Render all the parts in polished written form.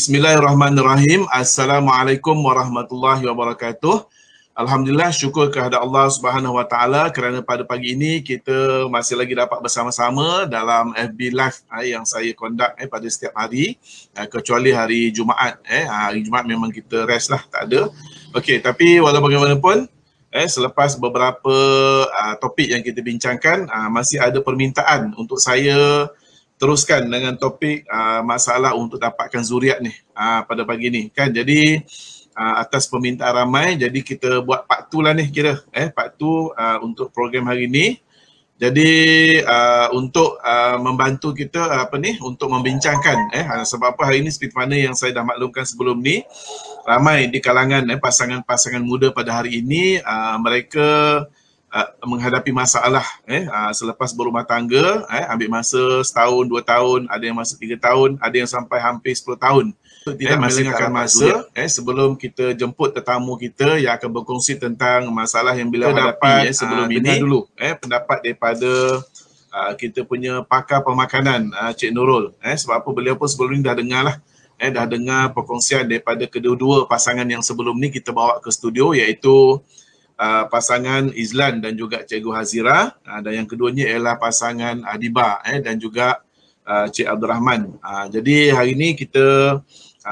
Bismillahirrahmanirrahim. Assalamualaikum warahmatullahi wabarakatuh. Alhamdulillah, syukur kehadrat Allah Subhanahu Wa Taala kerana pada pagi ini kita masih lagi dapat bersama-sama dalam FB Live yang saya conduct pada setiap hari, kecuali hari Jumaat. Hari Jumaat memang kita rest lah, tak ada. Okey, tapi walau bagaimanapun, selepas beberapa topik yang kita bincangkan, masih ada permintaan untuk saya teruskan dengan topik masalah untuk dapatkan zuriat ni pada pagi ni kan. Jadi atas permintaan ramai, jadi kita buat part 2 lah ni kira part 2 untuk program hari ni. Jadi untuk membantu kita untuk membincangkan sebab apa hari ni seperti mana yang saya dah maklumkan sebelum ni, ramai di kalangan pasangan-pasangan muda pada hari ini mereka menghadapi masalah selepas berumah tangga, ambil masa setahun, 2 tahun, ada yang masa 3 tahun, ada yang sampai hampir 10 tahun. Tidak melengahkan masa sebelum kita jemput tetamu kita yang akan berkongsi tentang masalah yang beliau hadapi sebelum ini dulu pendapat daripada kita punya pakar pemakanan, Cik Nurul. Sebab apa beliau pun sebelum ni dah dengar lah, dah dengar perkongsian daripada kedua-dua pasangan yang sebelum ni kita bawa ke studio, iaitu pasangan Izlan dan juga Cikgu Hazira, dan yang keduanya ialah pasangan Adiba dan juga Cik Abdul Rahman. Jadi hari ini kita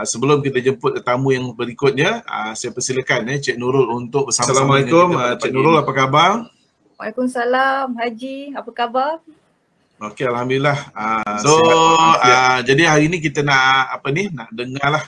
sebelum kita jemput tetamu yang berikutnya, saya persilakan Cik Nurul untuk bersama-sama. Assalamualaikum Cik Nurul, apa khabar? Waalaikumsalam Haji, apa khabar? Okey, alhamdulillah. Jadi hari ini kita nak nak dengarlah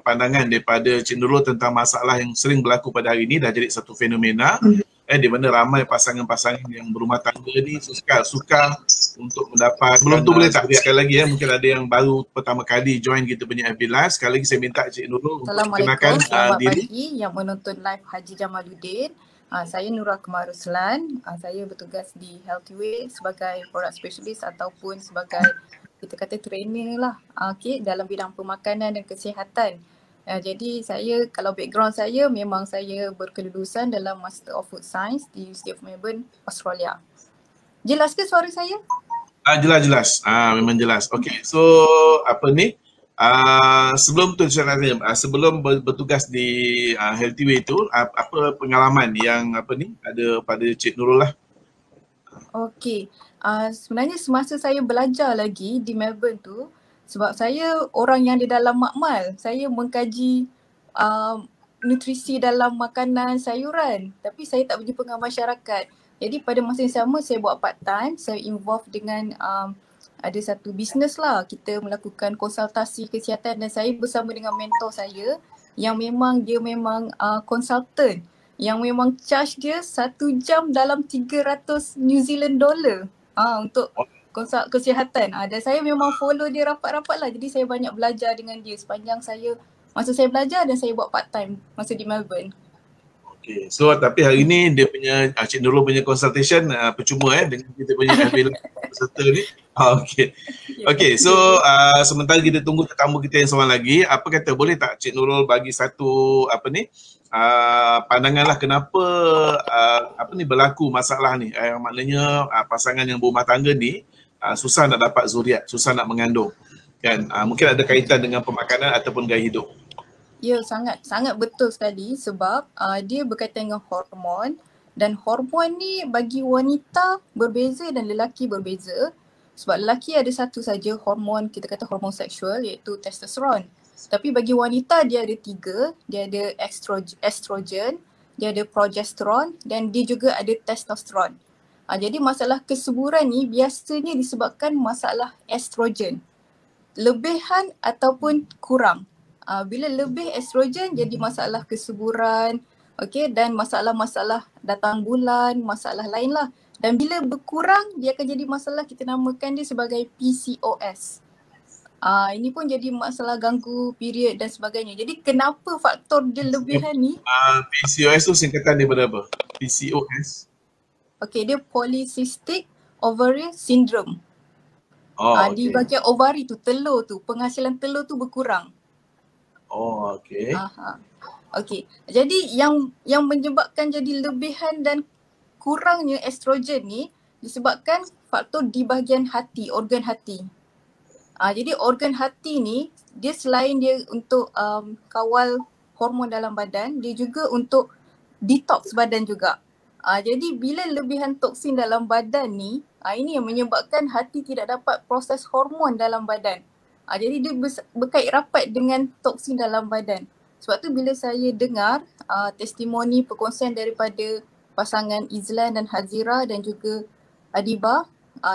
pandangan daripada Cik Nurul tentang masalah yang sering berlaku pada hari ini, dah jadi satu fenomena di mana ramai pasangan-pasangan yang berumah tangga ni suka untuk mendapat. Sebelum tu boleh tak sekali lagi mungkin ada yang baru pertama kali join kita punya FB Live. Sekali lagi saya minta Cik Nurul untuk perkenalkan diri. Pagi yang menonton live Haji Jamaluddin. Saya Nurul Akmal Ruslan, saya bertugas di Healthyway sebagai product specialist ataupun sebagai kita kata trainer lah dalam bidang pemakanan dan kesihatan. Jadi saya, kalau background saya memang saya berkelulusan dalam Master of Food Science di University of Melbourne, Australia. Jelas ke suara saya? Jelas. Memang jelas. Okey, so sebelum tu saya tanya, sebelum bertugas di Healthyway itu, apa pengalaman yang ada pada Cik Nurul lah? Okey, sebenarnya semasa saya belajar lagi di Melbourne tu, sebab saya orang yang di dalam makmal, saya mengkaji nutrisi dalam makanan sayuran, tapi saya tak berjumpa dengan masyarakat. Jadi pada masa yang sama saya buat part time, saya involve dengan ada satu bisnes lah, kita melakukan konsultasi kesihatan dan saya bersama dengan mentor saya yang memang dia konsultan yang memang charge dia 1 jam dalam 300 New Zealand dollar untuk konsult kesihatan. Dan saya memang follow dia rapat-rapat lah, jadi saya banyak belajar dengan dia sepanjang masa saya belajar dan saya buat part time masa di Melbourne. Okay, so tapi hari ni dia punya Cik Nurul punya consultation percuma dengan kita punya peserta ni. Okay, so sementara kita tunggu tetamu kita yang seorang lagi, apa kata boleh tak Cik Nurul bagi satu pandangan lah kenapa berlaku masalah ni, maknanya pasangan yang berumah tangga ni susah nak dapat zuriat, susah nak mengandung kan, mungkin ada kaitan dengan pemakanan ataupun gaya hidup. Ya, sangat betul sekali sebab dia berkaitan dengan hormon dan hormon ni bagi wanita berbeza dan lelaki berbeza. Sebab lelaki ada satu saja hormon, kita kata hormon seksual, iaitu testosteron. Tapi bagi wanita dia ada 3, dia ada estrogen, dia ada progesteron dan dia juga ada testosteron. Jadi masalah kesuburan ni biasanya disebabkan masalah estrogen. Lebihan ataupun kurang. Bila lebih estrogen jadi masalah kesuburan, dan masalah-masalah datang bulan, masalah lain lah. Dan bila berkurang dia akan jadi masalah, kita namakan dia sebagai PCOS. Ini pun jadi masalah ganggu period dan sebagainya. Jadi kenapa faktor dia lebihan ni? PCOS tu singkatan daripada apa? PCOS? Dia Polycystic Ovarian Syndrome. Di bahagian ovari tu, telur tu, penghasilan telur tu berkurang. Jadi yang menyebabkan jadi lebihan dan kurangnya estrogen ni disebabkan faktor di bahagian hati, organ hati. Jadi organ hati ni dia selain dia untuk kawal hormon dalam badan, dia juga untuk detox badan juga. Jadi bila lebihan toksin dalam badan ni, ini yang menyebabkan hati tidak dapat proses hormon dalam badan. Jadi dia berkait rapat dengan toksin dalam badan. Sebab tu bila saya dengar testimoni perkongsian daripada pasangan Izlan dan Hazira dan juga Adiba,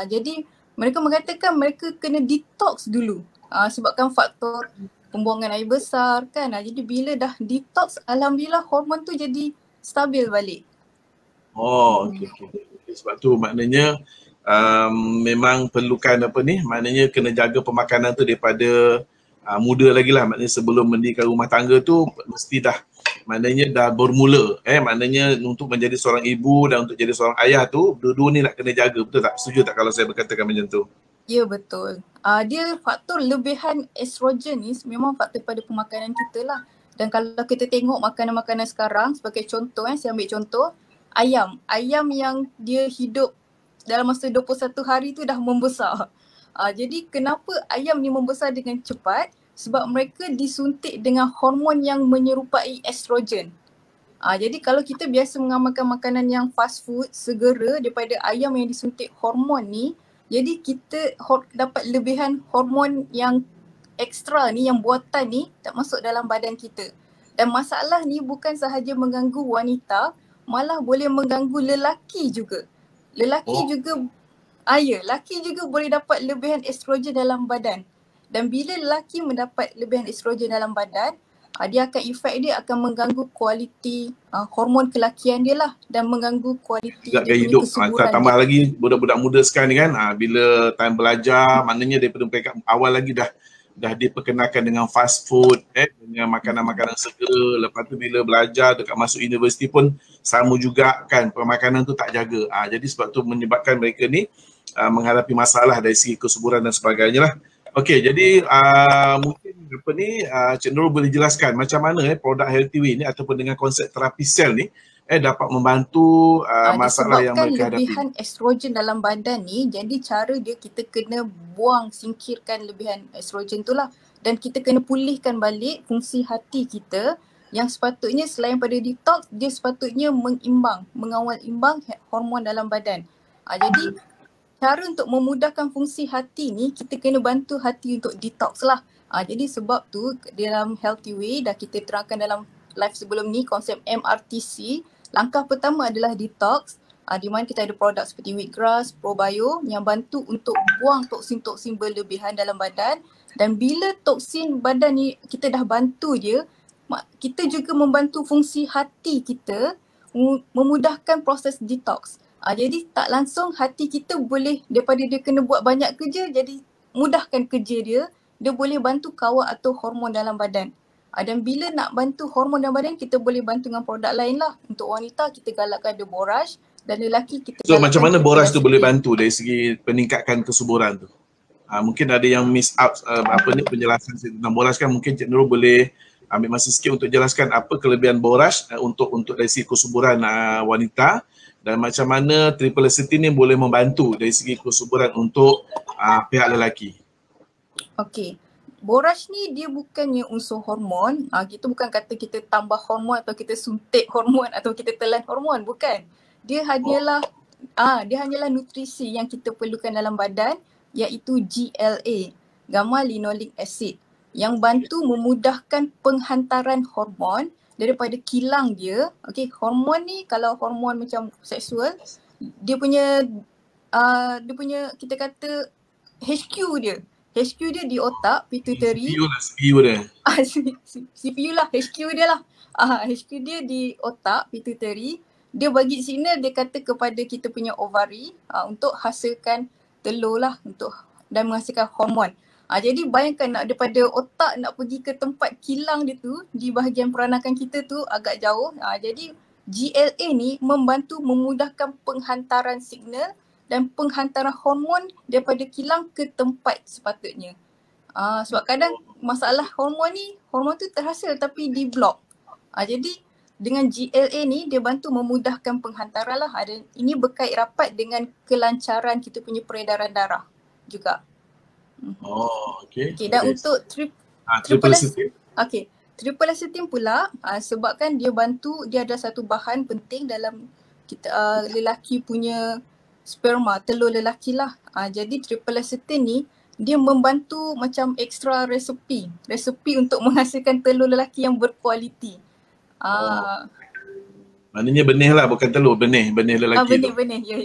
jadi mereka mengatakan mereka kena detox dulu sebabkan faktor pembuangan air besar kan. Jadi bila dah detox, alhamdulillah hormon tu jadi stabil balik. Oh, okey. Sebab tu maknanya memang perlukan apa ni, maknanya kena jaga pemakanan tu daripada muda lagi lah. Maknanya sebelum mendirikan rumah tangga tu mesti dah, maknanya dah bermula. Maknanya untuk menjadi seorang ibu dan untuk jadi seorang ayah tu, dua-dua ni nak kena jaga. Betul tak? Setuju tak kalau saya berkatakan macam tu? Ya, betul. Dia faktor lebihan estrogen ni memang faktor pada pemakanan kita lah. Dan kalau kita tengok makanan-makanan sekarang, sebagai contoh saya ambil contoh, ayam. Ayam yang dia hidup dalam masa 21 hari tu dah membesar. Jadi kenapa ayam ni membesar dengan cepat? Sebab mereka disuntik dengan hormon yang menyerupai estrogen. Jadi kalau kita biasa mengamalkan makanan yang fast food, segera daripada ayam yang disuntik hormon ni, jadi kita dapat lebihan hormon yang ekstra ni, yang buatan ni tak masuk dalam badan kita. Dan masalah ni bukan sahaja mengganggu wanita, malah boleh mengganggu lelaki juga. Lelaki juga, lelaki juga boleh dapat lebihan estrogen dalam badan. Dan bila lelaki mendapat lebihan estrogen dalam badan, dia akan dia akan mengganggu kualiti hormon kelakian dia lah, dan mengganggu kualiti juga dia gaya punya hidup. kesuburan Tambah dia. lagi budak-budak muda sekarang ni kan, bila time belajar, maknanya daripada peringkat awal lagi dah diperkenalkan dengan fast food, dengan makanan-makanan segera. Lepas tu bila belajar dekat masuk universiti pun sama juga kan, pemakanan tu tak jaga. Jadi sebab tu menyebabkan mereka ni menghadapi masalah dari segi kesuburan dan sebagainya lah. Okey, jadi mungkin apa ni, Cik Nurul boleh jelaskan macam mana produk Healthy Way ni ataupun dengan konsep terapi sel ni dapat membantu masalah yang mereka hadapi. Disebabkan lebihan estrogen dalam badan ni, jadi cara dia kita kena buang, singkirkan lebihan estrogen tu lah. Dan kita kena pulihkan balik fungsi hati kita yang sepatutnya selain pada detox, dia sepatutnya mengawal imbang hormon dalam badan. Jadi cara untuk memudahkan fungsi hati ni, kita kena bantu hati untuk detox lah. Jadi sebab tu dalam Healthy Way dah kita terangkan dalam live sebelum ni konsep MRTC. Langkah pertama adalah detox, di mana kita ada produk seperti wheatgrass, probio yang bantu untuk buang toksin-toksin berlebihan dalam badan. Dan bila toksin badan ni kita dah bantu dia, kita juga membantu fungsi hati kita memudahkan proses detox. Jadi tak langsung hati kita boleh, daripada dia kena buat banyak kerja, jadi mudahkan kerja dia, dia boleh bantu kawal atur hormon dalam badan. Dan bila nak bantu hormon dalam badan, kita boleh bantu dengan produk lain lah. Untuk wanita kita galakkan ada borage, dan lelaki kita So macam mana borage tu boleh bantu bantu dari segi peningkatkan kesuburan tu? Mungkin ada yang miss out penjelasan tentang borage kan, mungkin Cik Nurul boleh ambil masa sikit untuk jelaskan apa kelebihan borage untuk dari segi kesuburan wanita, dan macam mana triple lecithin ni boleh membantu dari segi kesuburan untuk pihak lelaki. Okey. Borage ni dia bukannya unsur hormon. Kita bukan kata kita tambah hormon atau kita suntik hormon atau kita telan hormon, bukan. Dia hanyalah nutrisi yang kita perlukan dalam badan, iaitu GLA, gamma linolic acid, yang bantu memudahkan penghantaran hormon daripada kilang dia. Okey, hormon ni kalau hormon macam seksual, dia punya kita kata HQ dia di otak, pituitary. CPU dia. CPU lah, HQ dia lah. HQ dia di otak, pituitary. Dia bagi signal, dia kata kepada kita punya ovari untuk hasilkan telur lah, dan menghasilkan hormon. Jadi bayangkan nak daripada otak nak pergi ke tempat kilang dia tu, di bahagian peranakan kita tu agak jauh. Jadi GLA ni membantu memudahkan penghantaran signal dan penghantaran hormon daripada kilang ke tempat sepatutnya. Sebab kadang masalah hormon tu terhasil tapi di blok. Jadi dengan GLA ni dia bantu memudahkan penghantaran lah. Ini berkait rapat dengan kelancaran kita punya peredaran darah juga. Oh, okey. Okay, dan untuk triple triple sitting. okay, triple lecithin pula sebabkan dia bantu, dia ada satu bahan penting dalam kita lelaki punya sperma, telur lelaki lah. Jadi triple lecithin ni dia membantu macam extra resepi untuk menghasilkan telur lelaki yang berkualiti. Maknanya benih lah, bukan telur, benih lelaki tu. Benih, ya.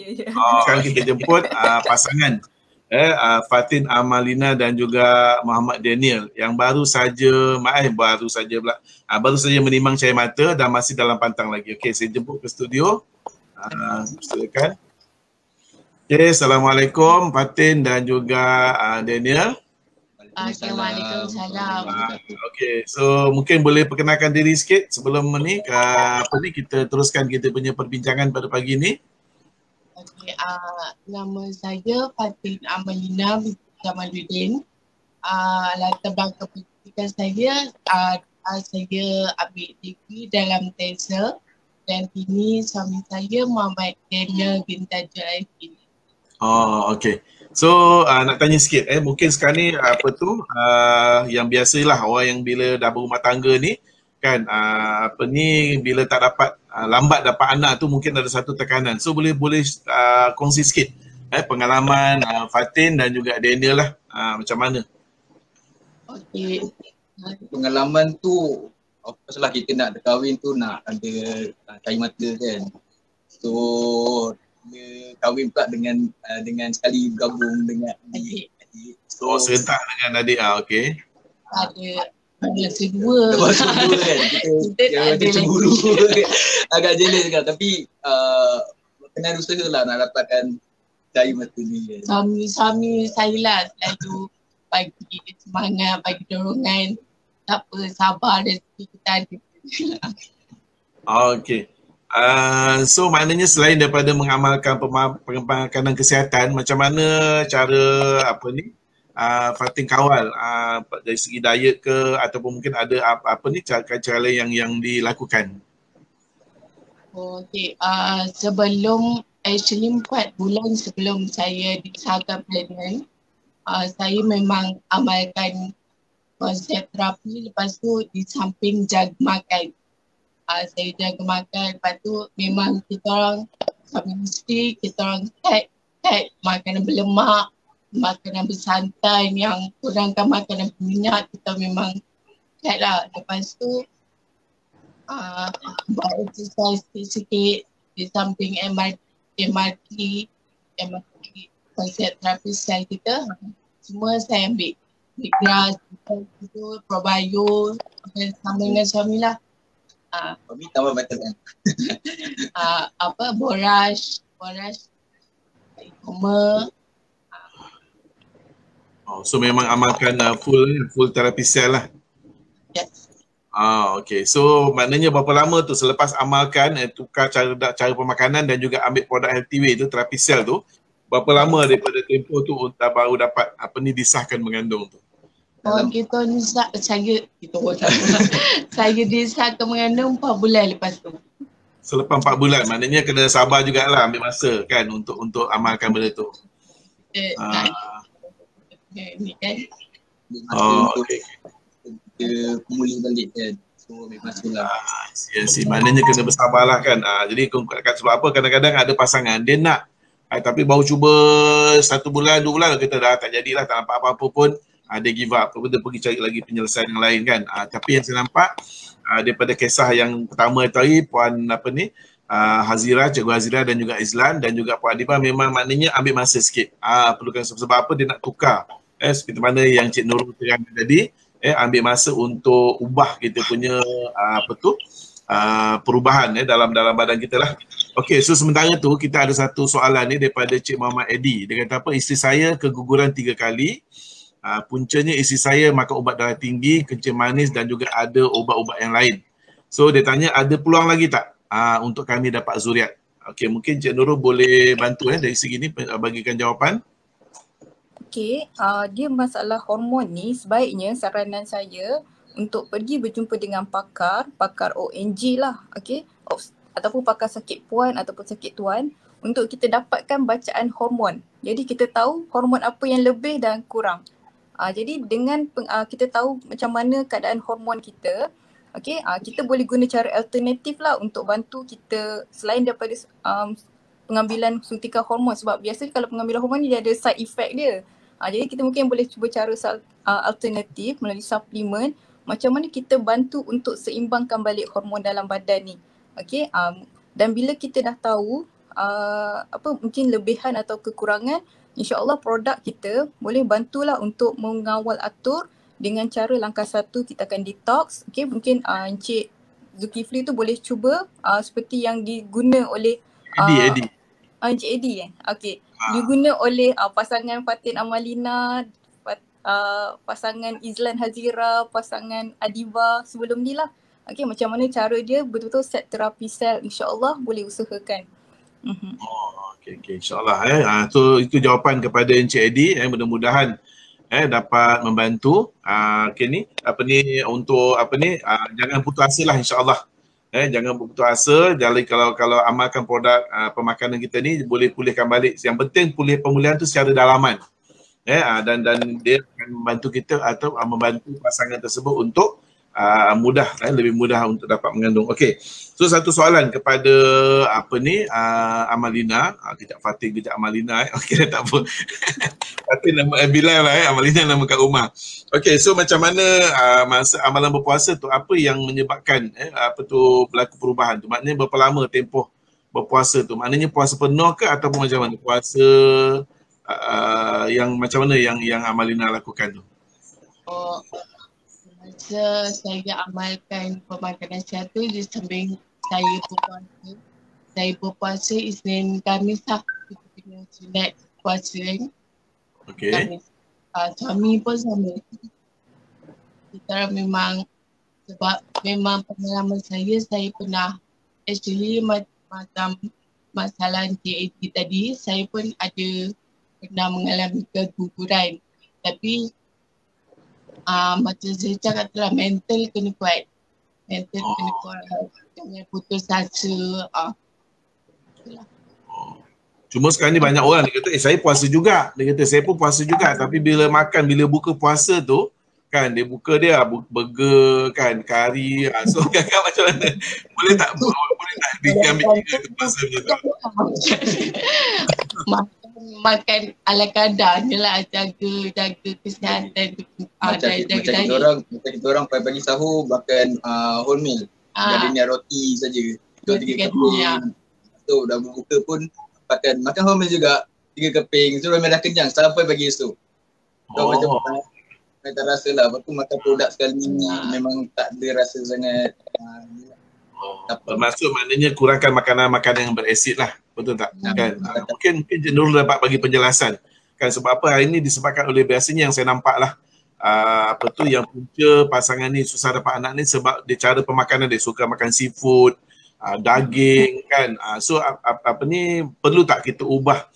Sekarang kita jemput pasangan Fatin Amalina dan juga Muhammad Daniel yang baru saja menimang cahaya mata dan masih dalam pantang lagi. Okey, saya jemput ke studio. Silakan. Okey, Assalamualaikum Fatin dan juga Daniel. Waalaikumsalam. Okey, so mungkin boleh perkenalkan diri sikit sebelum ni kita teruskan kita punya perbincangan pada pagi ni. Okay, nama saya Fatin Amalina Jamaluddin. Latar belakang pendidikan saya, saya ambil degree dalam TESOL dan kini suami saya Muhammad Daniel bin Tajul Aidin. Oh, okey. So nak tanya sikit, mungkin sekarang ni yang biasalah orang yang bila dah berumah tangga ni kan bila tak dapat lambat dapat anak tu mungkin ada satu tekanan. So boleh kongsi sikit pengalaman Fatin dan juga Daniel lah, macam mana? Okey. Pengalaman tu pasal kita nak kahwin tu nak ada cahaya mata kan. So dia kahwin pula dengan sekali bergabung dengan adik. So serentak dengan adik okey. Ada kedua kan. Kita ada cemburu. Agak jealous kan, tapi kena usaha lah nak dapatkan cahaya mata ni kan. Suami saya lah selalu bagi semangat, bagi dorongan. Tak apa, sabar rezeki kita ada. Okey. So maknanya selain daripada mengamalkan pemakanan kesihatan, macam mana cara Fatin kawal dari segi diet ke ataupun mungkin ada cara yang dilakukan? Okey, sebelum 4 bulan sebelum saya disahkan pregnant, saya memang amalkan konsep terapi. Lepas tu di samping jaga makan, saya jaga makan. Lepas tu memang kita orang suami isteri, kita orang cut makanan berlemak, makanan bersantan, yang kurangkan makanan berminyak, kita memang cut lah. Lepas tu buat exercise sikit di samping MRT konsep terapi style kita, semua saya ambil grass, probio dan sama dengan suami lah. Kami tambah vitamin. Borash, koma. So memang amalkan full terapi sel lah. Yes. Okey. So maknanya berapa lama tu selepas amalkan tukar cara pemakanan dan juga ambil produk Healthyway tu, terapi sel tu, berapa lama daripada tempoh tu baru dapat disahkan mengandung tu? Saya disahkan mengandung 4 bulan lepas tu. Selepas 4 bulan, maknanya kena sabar jugalah, ambil masa kan untuk amalkan benda tu. Ni kan. Okey. Kita pulih balik kan. So ambil masa lah. Maknanya kena bersabarlah kan. Jadi sebab apa kadang-kadang ada pasangan dia nak tapi baru cuba 1 bulan, 2 bulan kita dah tak jadilah, tak nampak apa-apa pun, dia give up, dia pergi cari lagi penyelesaian yang lain kan. Tapi yang saya nampak daripada kisah yang pertama tadi, Puan Hazira, Cikgu Hazira dan juga Izlan dan juga Puan Adibah, memang maknanya ambil masa sikit. Perlukan sebab apa dia nak tukar. Seperti mana yang Cik Nurul terangkan tadi, ambil masa untuk ubah kita punya perubahan dalam badan kita lah. Okey, so sementara tu kita ada satu soalan ni daripada Cik Muhammad Edi. Dia kata apa? Isteri saya keguguran 3 kali. Puncanya isteri saya makan ubat darah tinggi, kencing manis dan juga ada ubat-ubat yang lain. So dia tanya ada peluang lagi tak untuk kami dapat zuriat? Okey, mungkin Cik Nurul boleh bantu dari segi ni bagikan jawapan. Okey, dia masalah hormon ni sebaiknya saranan saya untuk pergi berjumpa dengan pakar ONG lah, okey, ataupun pakar sakit puan ataupun sakit tuan untuk kita dapatkan bacaan hormon. Jadi kita tahu hormon apa yang lebih dan kurang. Jadi dengan kita tahu macam mana keadaan hormon kita, okey, kita boleh guna cara alternatif lah untuk bantu kita selain daripada pengambilan suntikan hormon, sebab biasanya kalau pengambilan hormon ni dia ada side effect dia. Jadi kita mungkin boleh cuba cara alternatif melalui suplemen, macam mana kita bantu untuk seimbangkan balik hormon dalam badan ni. Okey, dan bila kita dah tahu mungkin lebihan atau kekurangan, InsyaAllah produk kita boleh bantulah untuk mengawal atur dengan cara langkah satu kita akan detox. Okay, mungkin Encik Zulkifli tu boleh cuba seperti yang diguna oleh Eddie. Encik Eddie Okay, diguna oleh pasangan Fatin Amalina, pasangan Izlan Hazira, pasangan Adiba sebelum ni lah. Okay, macam mana cara dia betul-betul set terapi sel, InsyaAllah boleh usahakan. Okey, insyaAllah. So itu jawapan kepada Encik Eddie. Mudah-mudahan dapat membantu. Untuk jangan putus asa lah, insyaAllah. Jangan putus asa. Jadi kalau amalkan produk pemakanan kita ni boleh pulihkan balik. Yang penting pemulihan tu secara dalaman. Dan dia akan membantu kita atau membantu pasangan tersebut untuk lebih mudah untuk dapat mengandung. Okey. So satu soalan kepada Amalina, kejap Fatin, kejap Amalina. Okey, tak apa. Fatin nama Bilal lah, Amalina nama kat rumah. Okey, so macam mana masa amalan berpuasa tu, apa yang menyebabkan berlaku perubahan tu? Maknanya berapa lama tempoh berpuasa tu? Maknanya puasa penuh ke ataupun macam mana? Puasa yang macam mana yang Amalina lakukan tu? Masa saya amalkan pemakanan sihat tu, di samping saya berpuasa. Saya berpuasa Isnin, Khamis, Sabtu dengan sunat puasa kan. Okey. Suami pun sama. Kita memang, sebab memang pengalaman saya pernah actually macam masalah JAD tadi, saya pun ada pernah mengalami keguguran. Tapi macam saya cakap tu lah, mental kena kuat. Mental kena kuat. Jangan putus asa. Cuma sekarang ni banyak orang dia kata, saya puasa juga. Dia kata, saya pun puasa juga. Tapi bila makan, bila buka puasa tu, kan dia buka dia burger kan, kari. So kakak macam mana? Boleh tak diambil puasa macam tu? Makan ala kadar je lah, jaga kesihatan tu. Macam kita orang pagi sahur makan wholemeal. Jadi ni roti saja. 2-3 keping. So dah berbuka pun makan wholemeal juga 3 keping. So memang dah kenyang sampai pagi esok. So macam tak rasa lah. Lepas tu makan produk sekali memang tak ada rasa sangat. Termasuk maknanya kurangkan makanan-makanan yang berasid lah. Betul tak? Kan? Mungkin Nurul dapat bagi penjelasan. Kan sebab apa hari ni disebabkan oleh biasanya yang saya nampak lah yang punca pasangan ni susah dapat anak ni sebab dia cara pemakanan dia suka makan seafood, daging kan. So perlu tak kita ubah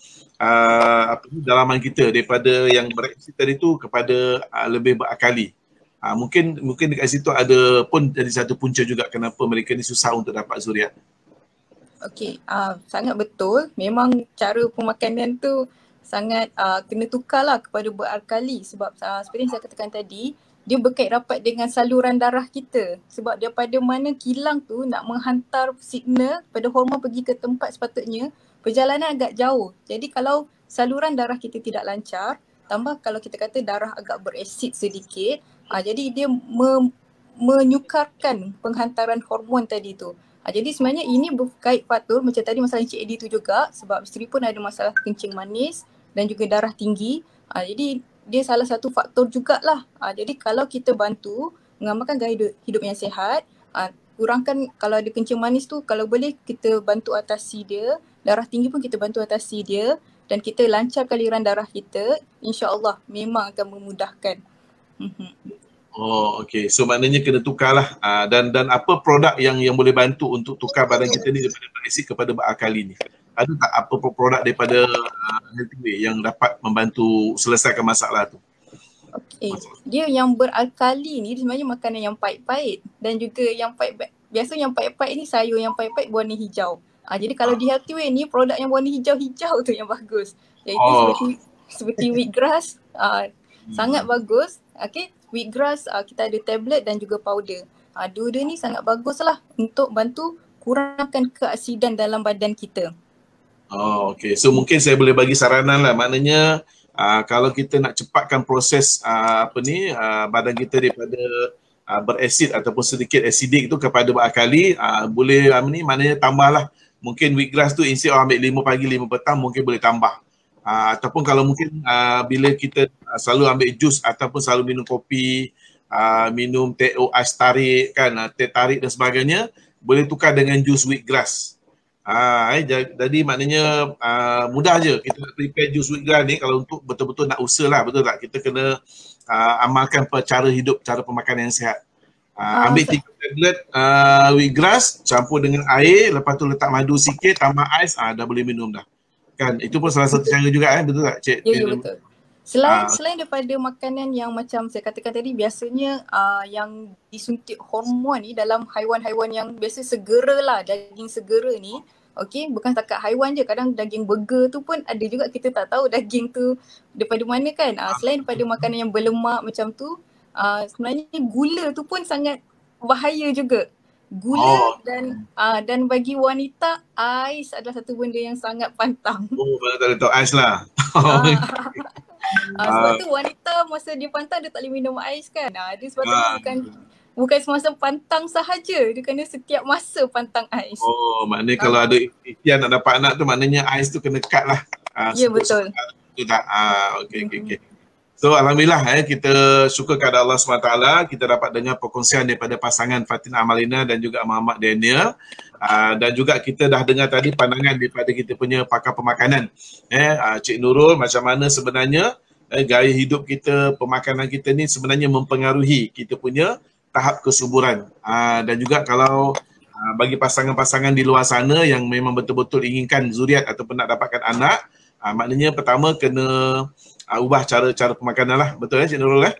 dalaman kita daripada yang berasid tadi tu kepada lebih berakali. Mungkin dekat situ ada pun jadi satu punca juga kenapa mereka ni susah untuk dapat zuriat. Okey, sangat betul. Memang cara pemakanan tu sangat kena tukarlah kepada berkali sebab seperti yang saya katakan tadi, dia berkait rapat dengan saluran darah kita. Sebab daripada mana kilang tu nak menghantar signal pada hormon pergi ke tempat sepatutnya, perjalanan agak jauh. Jadi kalau saluran darah kita tidak lancar, tambah kalau kita kata darah agak berasid sedikit, jadi dia menyukarkan penghantaran hormon tadi tu. Jadi sebenarnya ini berkait faktor macam tadi masalah Encik Eddie tu juga, sebab isteri pun ada masalah kencing manis dan juga darah tinggi. Jadi dia salah satu faktor jugalah. Jadi kalau kita bantu mengamalkan gaya hidup yang sihat, kurangkan kalau ada kencing manis tu, kalau boleh kita bantu atasi dia. Darah tinggi pun kita bantu atasi dia, dan kita lancarkan aliran darah kita, insya-Allah memang akan memudahkan. Okey. So maknanya kena tukarlah dan apa produk yang boleh bantu untuk tukar badan kita ni daripada berasid kepada berakali ni? Ada tak apa produk daripada Healthy Way yang dapat membantu selesaikan masalah tu? Okey. Dia yang berakali ni sebenarnya makanan yang pahit-pahit dan juga yang pahit. Biasa yang pahit-pahit ni sayur yang pahit-pahit berwarna hijau. Jadi kalau di Healthy Way ni produk yang warna hijau-hijau tu yang bagus. Iaitu seperti wheatgrass, Sangat bagus. Okay, wheatgrass kita ada tablet dan juga powder. Dua-dua ni sangat bagus lah untuk bantu kurangkan keasidan dalam badan kita. Oh, okay. So mungkin saya boleh bagi saranan lah. Maknanya kalau kita nak cepatkan proses badan kita daripada berasid ataupun sedikit acidic tu kepada berakali, boleh maknanya tambahlah. Mungkin wheatgrass tu instead of ambil 5 pagi 5 petang mungkin boleh tambah. Ataupun kalau mungkin bila kita selalu ambil jus ataupun selalu minum kopi, minum teh ais tarik kan, teh tarik dan sebagainya, boleh tukar dengan jus wheatgrass. Jadi maknanya mudah je kita nak prepare jus wheatgrass ni kalau untuk betul-betul nak usaha lah, betul tak? Kita kena amalkan cara hidup, cara pemakanan yang sihat. Ambil 3 tablet wheatgrass, campur dengan air, lepas tu letak madu sikit, tambah ais, dah boleh minum dah. Kan, itu pun salah satu cara juga betul tak Cik? Ya, betul. Selain daripada makanan yang macam saya katakan tadi, biasanya yang disuntik hormon ni dalam haiwan-haiwan yang biasa segera lah, daging segera ni, okey, bukan setakat haiwan je, kadang daging burger tu pun ada juga kita tak tahu daging tu daripada mana kan. Selain daripada makanan yang berlemak macam tu, sebenarnya gula tu pun sangat bahaya juga. Gula dan bagi wanita, ais adalah satu benda yang sangat pantang. Betul tahu ais lah. Sebab tu wanita masa dia pantang dia tak boleh minum ais kan. Dia sebabnya bukan semasa pantang sahaja, dia kena setiap masa pantang ais. Maknanya kalau ada ikhtiar nak dapat anak tu maknanya ais tu kena cut lah. Ya, betul. Betul tak? Okey. So alhamdulillah kita syukur kepada Allah SWT, kita dapat dengar perkongsian daripada pasangan Fatin Amalina dan juga Muhammad Daniel. Dan juga kita dah dengar tadi pandangan daripada kita punya pakar pemakanan. Cik Nurul, macam mana sebenarnya gaya hidup kita, pemakanan kita ni sebenarnya mempengaruhi kita punya tahap kesuburan. Dan juga kalau bagi pasangan-pasangan di luar sana yang memang betul-betul inginkan zuriat ataupun nak dapatkan anak, maknanya pertama kena ubah cara pemakanan lah. Betul Cik Nurul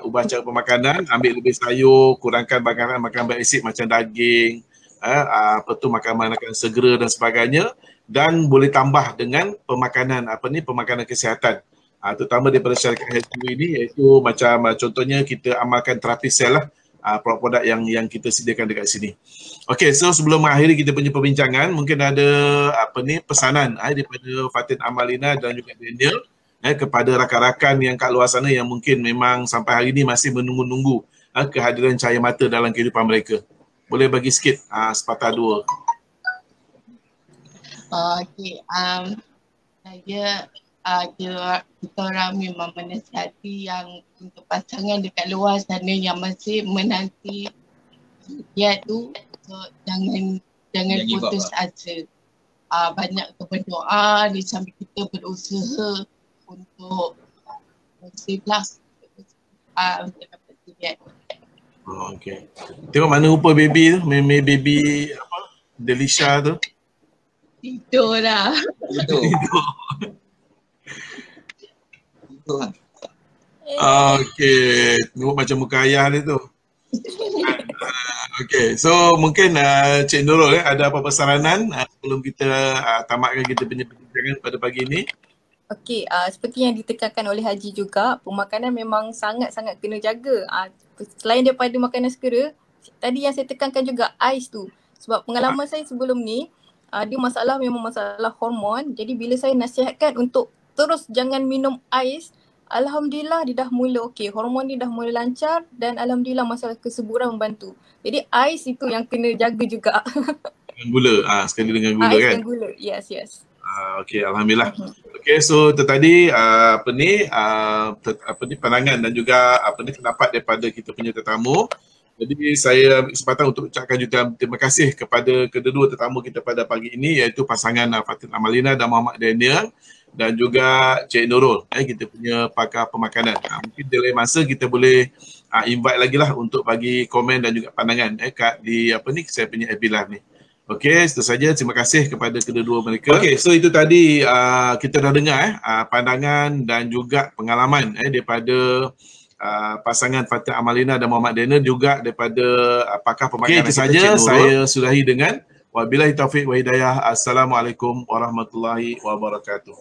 ubah cara pemakanan, ambil lebih sayur, kurangkan makan berasid macam daging, makan segera dan sebagainya, dan boleh tambah dengan pemakanan pemakanan kesihatan. Terutama daripada syarikat HQ ini, iaitu macam contohnya kita amalkan terapi sel lah, produk-produk yang kita sediakan dekat sini. Okey, so sebelum mengakhiri kita punya perbincangan, mungkin ada pesanan daripada Fatin Amalina dan juga Daniel kepada rakan-rakan yang kat luar sana yang mungkin memang sampai hari ini masih menunggu-nunggu kehadiran cahaya mata dalam kehidupan mereka. Boleh bagi sikit sepatah dua. Okey, kita orang memang menasihati yang untuk pasangan dekat luar sana yang masih menanti zuriat tu, so jangan putus asa. Banyak berdoa di samping kita berusaha untuk save untuk dapat zuriat. Okey. Tengok mana rupa baby tu, baby Delisha tu. Tidur dah. Tidur. Okey, tengok macam muka ayah dia tu. Okey, so mungkin Cik Nurul ada apa-apa saranan sebelum kita tamatkan kita punya perbincangan pada pagi ini? Okey, seperti yang ditekankan oleh Haji juga, pemakanan memang sangat-sangat kena jaga. Selain daripada makanan segera, tadi yang saya tekankan juga ais tu. Sebab pengalaman saya sebelum ni, dia memang masalah hormon. Jadi bila saya nasihatkan untuk terus jangan minum ais, alhamdulillah dia dah mula okey, hormon dia dah mula lancar dan alhamdulillah masalah kesuburan membantu. Jadi ais itu yang kena jaga juga. Dengan gula, sekali dengan gula ais kan? Dengan gula, yes. Okey, alhamdulillah. Okey, so itu tadi pandangan dan juga pendapat daripada kita punya tetamu. Jadi saya ambil kesempatan untuk ucapkan jutaan terima kasih kepada kedua tetamu kita pada pagi ini, iaitu pasangan Fatin Amalina dan Muhammad Daniel, dan juga Cik Nurul, kita punya pakar pemakanan. Mungkin di lain masa kita boleh invite lagi lah untuk bagi komen dan juga pandangan di saya punya FB Live ni. Okey, itu saja. Terima kasih kepada kedua-dua mereka. Okey, so itu tadi kita dah dengar pandangan dan juga pengalaman daripada pasangan Fatin Amalina dan Muhammad Daniel, juga daripada pakar pemakanan. Itu saja saya sudahi dengan wabillahi taufiq wa hidayah. Assalamualaikum warahmatullahi wabarakatuh.